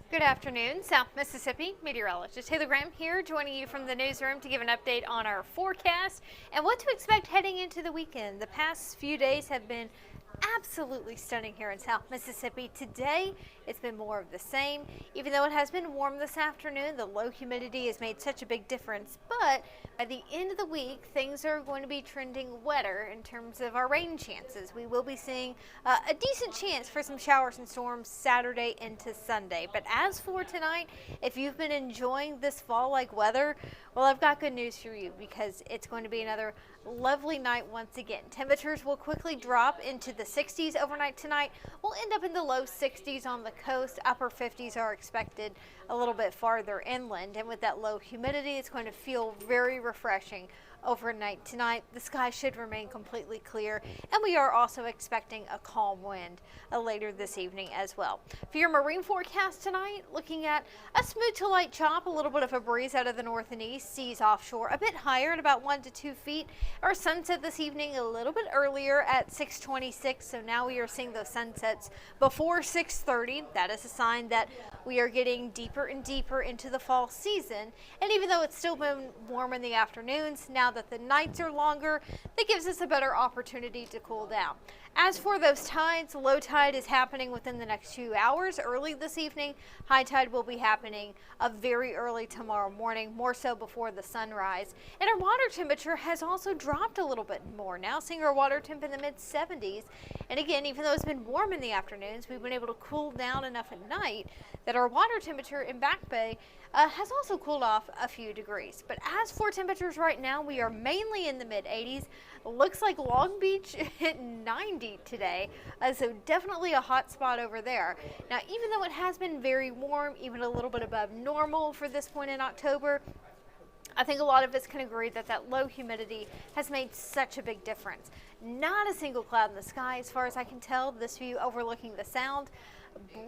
Good afternoon, South Mississippi. Meteorologist Taylor Graham here, joining you from the newsroom to give an update on our forecast and what to expect heading into the weekend. The past few days have been absolutely stunning here in South Mississippi. Today, it's been more of the same. Even though it has been warm this afternoon, the low humidity has made such a big difference. But by the end of the week, things are going to be trending wetter in terms of our rain chances. We will be seeing a decent chance for some showers and storms Saturday into Sunday. But as for tonight, if you've been enjoying this fall-like weather, well, I've got good news for you because it's going to be another lovely night once again. Temperatures will quickly drop into the 60s overnight tonight. We'll end up in the low 60s on the coast. Upper 50s are expected a little bit farther inland. And with that low humidity, it's going to feel very refreshing overnight tonight. The sky should remain completely clear, and we are also expecting a calm wind later this evening as well. For your marine forecast tonight, looking at a smooth to light chop, a little bit of a breeze out of the north and east, seas offshore a bit higher at about 1 to 2 feet. Our sunset this evening a little bit earlier at 6:26, so now we are seeing those sunsets before 6:30. That is a sign that we are getting deeper and deeper into the fall season. And even though it's still been warm in the afternoons, now that the nights are longer, that gives us a better opportunity to cool down. As for those tides, low tide is happening within the next 2 hours early this evening. High tide will be happening very early tomorrow morning, more so before the sunrise. And our water temperature has also dropped a little bit more, now seeing our water temp in the mid 70s. And again, even though it's been warm in the afternoons, we've been able to cool down enough at night that our water temperature in Back Bay has also cooled off a few degrees. But as for temperatures right now, we are mainly in the mid 80s. Looks like Long Beach hit 90 today, so definitely a hot spot over there. Now, even though it has been very warm, even a little bit above normal for this point in October, I think a lot of us can agree that that low humidity has made such a big difference. Not a single cloud in the sky as far as I can tell. This view overlooking the Sound.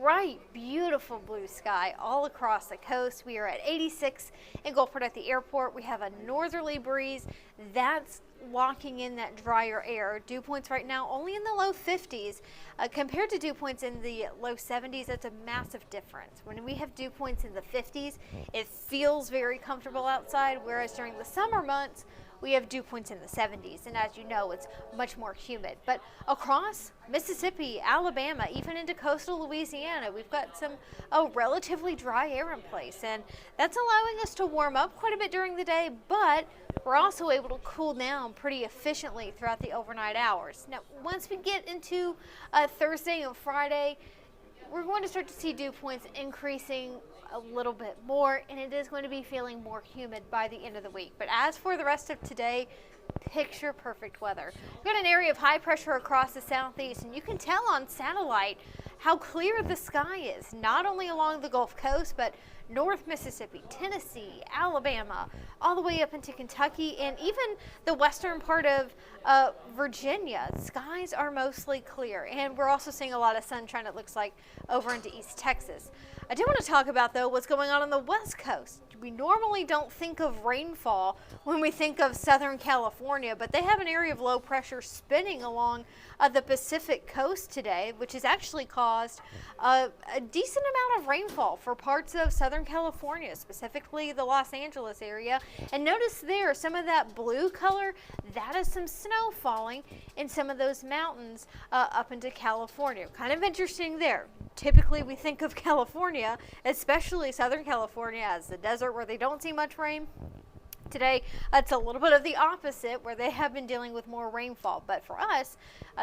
Bright, beautiful blue sky all across the coast. We are at 86 in Gulfport at the airport. We have a northerly breeze that's locking in that drier air. Dew points right now only in the low 50s compared to dew points in the low 70s. That's a massive difference. When we have dew points in the 50s, it feels very comfortable outside, whereas during the summer months, we have dew points in the 70s, and as you know, it's much more humid. But across Mississippi, Alabama, even into coastal Louisiana, we've got some relatively dry air in place, and that's allowing us to warm up quite a bit during the day, but we're also able to cool down pretty efficiently throughout the overnight hours. Now, once we get into Thursday and Friday, we're going to start to see dew points increasing a little bit more, and it is going to be feeling more humid by the end of the week. But as for the rest of today, picture perfect weather. We've got an area of high pressure across the southeast, and you can tell on satellite how clear the sky is, not only along the Gulf Coast, but North Mississippi, Tennessee, Alabama, all the way up into Kentucky, and even the western part of Virginia. Skies are mostly clear, and we're also seeing a lot of sunshine, it looks like, over into East Texas. I do want to talk about, though, what's going on the West Coast. We normally don't think of rainfall when we think of Southern California, but they have an area of low pressure spinning along the Pacific coast today, which has actually caused a decent amount of rainfall for parts of Southern California, specifically the Los Angeles area. And notice there, some of that blue color, that is some snow falling in some of those mountains up into California. Kind of interesting there. Typically, we think of California, especially Southern California, as the desert where they don't see much rain. Today, it's a little bit of the opposite, where they have been dealing with more rainfall. But for us,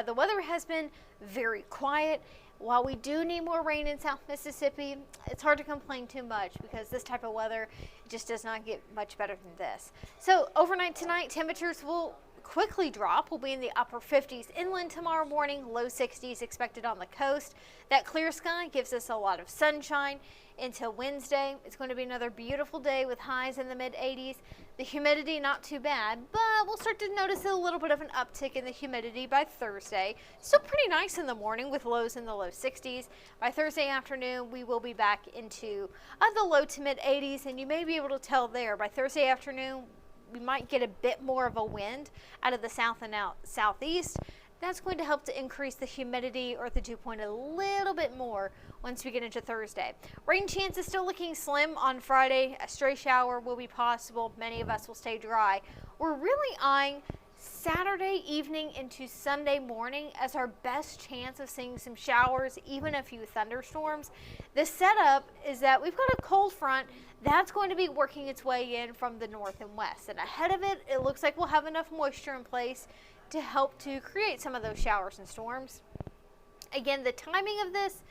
the weather has been very quiet. While we do need more rain in South Mississippi, it's hard to complain too much because this type of weather just does not get much better than this. So overnight tonight, temperatures will quickly drop. We'll be in the upper 50s inland tomorrow morning, low 60s expected on the coast. That clear sky gives us a lot of sunshine until Wednesday. It's going to be another beautiful day with highs in the mid 80s. The humidity not too bad, but we'll start to notice a little bit of an uptick in the humidity by Thursday. Still pretty nice in the morning with lows in the low 60s. By Thursday afternoon, we will be back into the low to mid 80s, and you may be able to tell there by Thursday afternoon we might get a bit more of a wind out of the south and southeast. That's going to help to increase the humidity or the dew point a little bit more once we get into Thursday. Rain chance is still looking slim on Friday. A stray shower will be possible. Many of us will stay dry. We're really eyeing Saturday evening into Sunday morning as our best chance of seeing some showers, even a few thunderstorms. The setup is that we've got a cold front that's going to be working its way in from the north and west. And ahead of it, it looks like we'll have enough moisture in place to help to create some of those showers and storms. Again, the timing of this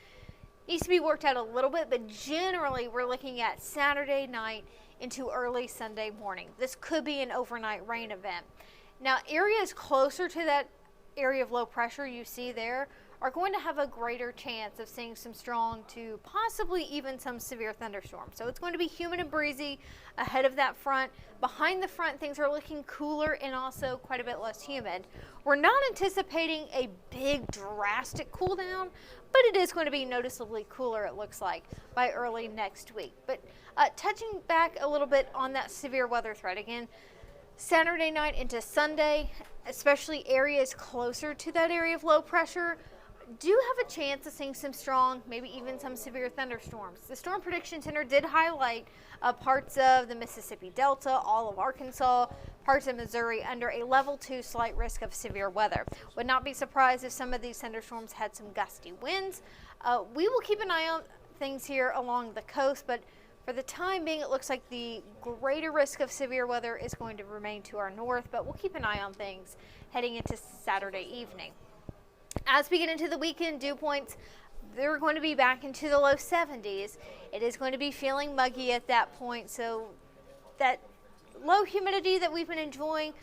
needs to be worked out a little bit, but generally we're looking at Saturday night into early Sunday morning. This could be an overnight rain event. Now, areas closer to that area of low pressure you see there are going to have a greater chance of seeing some strong to possibly even some severe thunderstorms. So it's going to be humid and breezy ahead of that front. Behind the front, things are looking cooler and also quite a bit less humid. We're not anticipating a big drastic cool down, but it is going to be noticeably cooler, it looks like, by early next week. But touching back a little bit on that severe weather threat again, Saturday night into Sunday, especially areas closer to that area of low pressure, do have a chance of seeing some strong, maybe even some severe thunderstorms. The Storm Prediction Center did highlight parts of the Mississippi Delta, all of Arkansas, parts of Missouri under a level 2 slight risk of severe weather. Would not be surprised if some of these thunderstorms had some gusty winds. We will keep an eye on things here along the coast, but for the time being, it looks like the greater risk of severe weather is going to remain to our north, but we'll keep an eye on things heading into Saturday evening. As we get into the weekend, dew points, they're going to be back into the low 70s. It is going to be feeling muggy at that point, so that low humidity that we've been enjoying,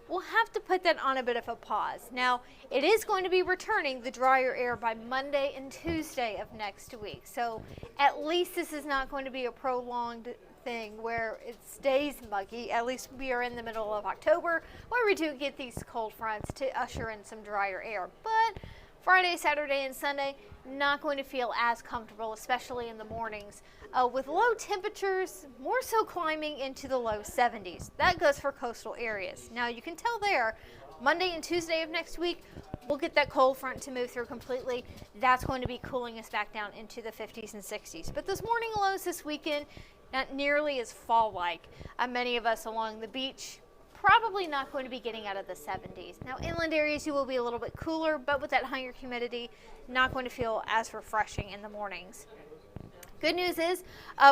we'll have to put that on a bit of a pause. Now, it is going to be returning the drier air by Monday and Tuesday of next week, so at least this is not going to be a prolonged thing where it stays muggy. At least we are in the middle of October where we do get these cold fronts to usher in some drier air. But Friday, Saturday, and Sunday, not going to feel as comfortable, especially in the mornings, with low temperatures more so climbing into the low 70s. That goes for coastal areas. Now you can tell there, Monday and Tuesday of next week, we'll get that cold front to move through completely. That's going to be cooling us back down into the 50s and 60s. But those morning lows this weekend, not nearly as fall-like. Many of us along the beach probably not going to be getting out of the 70s. Now, inland areas, you will be a little bit cooler, but with that higher humidity, not going to feel as refreshing in the mornings. Good news is,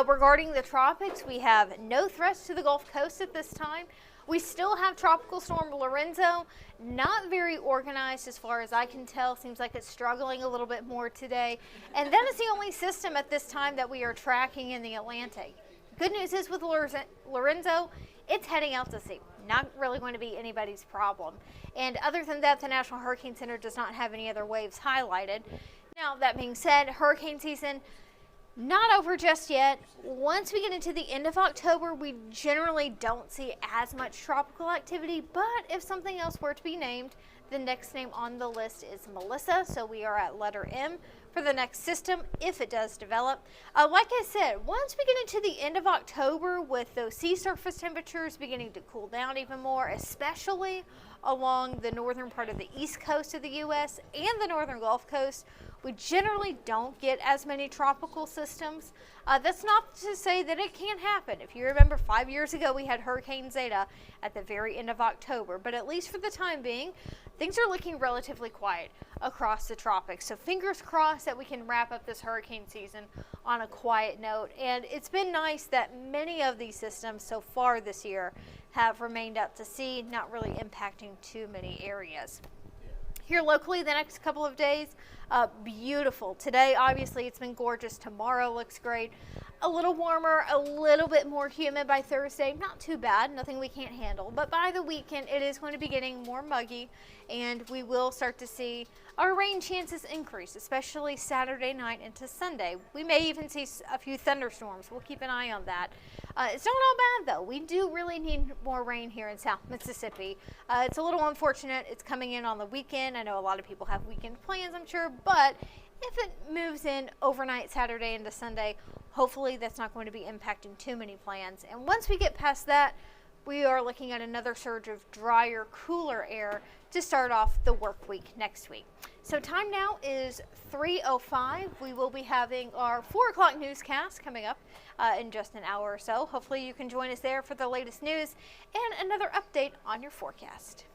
regarding the tropics, we have no threats to the Gulf Coast at this time. We still have Tropical Storm Lorenzo, not very organized as far as I can tell. Seems like it's struggling a little bit more today. And that is the only system at this time that we are tracking in the Atlantic. Good news is with Lorenzo, it's heading out to sea. Not really going to be anybody's problem. And other than that, the National Hurricane Center does not have any other waves highlighted. Now, that being said, hurricane season, not over just yet. Once we get into the end of October, we generally don't see as much tropical activity, but if something else were to be named, the next name on the list is Melissa, so we are at letter M for the next system if it does develop. Like I said, once we get into the end of October with those sea surface temperatures beginning to cool down even more, especially along the northern part of the east coast of the U.S. and the northern Gulf Coast, we generally don't get as many tropical systems. That's not to say that it can't happen. If you remember, 5 years ago we had Hurricane Zeta at the very end of October, but at least for the time being, things are looking relatively quiet across the tropics. So fingers crossed that we can wrap up this hurricane season on a quiet note. And it's been nice that many of these systems so far this year have remained out to sea, not really impacting too many areas. Here locally, the next couple of days, beautiful. Today, obviously, it's been gorgeous. Tomorrow looks great. A little warmer, a little bit more humid by Thursday. Not too bad, nothing we can't handle. But by the weekend, it is going to be getting more muggy, and we will start to see our rain chances increase, especially Saturday night into Sunday. We may even see a few thunderstorms. We'll keep an eye on that. It's not all bad, though. We do really need more rain here in South Mississippi. It's a little unfortunate. It's coming in on the weekend. I know a lot of people have weekend plans, I'm sure, but if it moves in overnight Saturday into Sunday, hopefully that's not going to be impacting too many plans. And once we get past that, we are looking at another surge of drier, cooler air to start off the work week next week. So time now is 3:05. We will be having our 4 o'clock newscast coming up in just an hour or so. Hopefully you can join us there for the latest news and another update on your forecast.